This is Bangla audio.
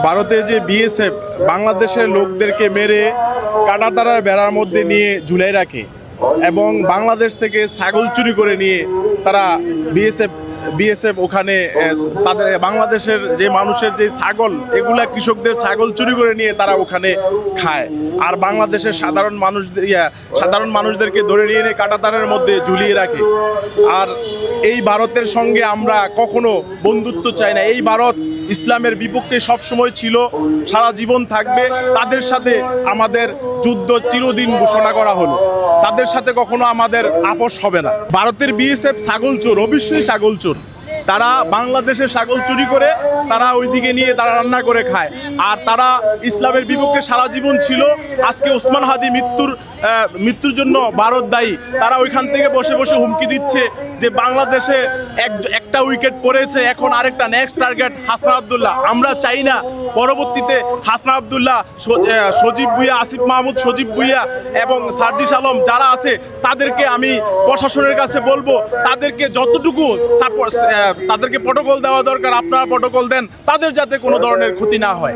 ভারতের যে বিএসএফ বাংলাদেশের লোকদেরকে মেরে কাঁটাতারের বেড়ার মধ্যে নিয়ে ঝুলাই রাখে এবং বাংলাদেশ থেকে ছাগল চুরি করে নিয়ে তারা বিএসএফ ওখানে তাদের বাংলাদেশের যে মানুষের যে ছাগল এগুলা কৃষকদের ছাগল চুরি করে নিয়ে তারা ওখানে খায় আর বাংলাদেশের সাধারণ মানুষদেরকে ধরে নিয়ে এনে কাঁটাতারের মধ্যে ঝুলিয়ে রাখে। আর এই ভারতের সঙ্গে আমরা কখনো বন্ধুত্ব চাই না। এই ভারত ইসলামের বিপক্ষে সবসময় ছিল, সারা জীবন থাকবে। তাদের সাথে আমাদের যুদ্ধ চিরদিন ঘোষণা করা হলো, তাদের সাথে কখনো আমাদের আপোষ হবে না। ভারতের বিএসএফ ছাগল চোর, অবশ্যই ছাগল চোর। তারা বাংলাদেশের ছাগল চুরি করে তারা ওইদিকে নিয়ে তারা রান্না করে খায়। আর তারা ইসলামের বিপক্ষে সারা জীবন ছিল। আজকে ওসমান হাদি মৃত্যুর জন্য ভারত দায়ী। তারা ওইখান থেকে বসে বসে হুমকি দিচ্ছে যে বাংলাদেশে একটা উইকেট পড়েছে, এখন আরেকটা নেক্সট টার্গেট হাসনাত আব্দুল্লাহ। আমরা চাই না পরবর্তীতে হাসনাত আব্দুল্লাহ, সজীব ভুইয়া, আসিফ মাহমুদ, সজীব ভুইয়া এবং সার্জিস আলম যারা আছে তাদেরকে আমি প্রশাসনের কাছে বলবো তাদেরকে যতটুকু তাদেরকে প্রটোকল দেওয়া দরকার আপনারা প্রটোকল দেন, তাদের যাতে কোনো ধরনের ক্ষতি না হয়।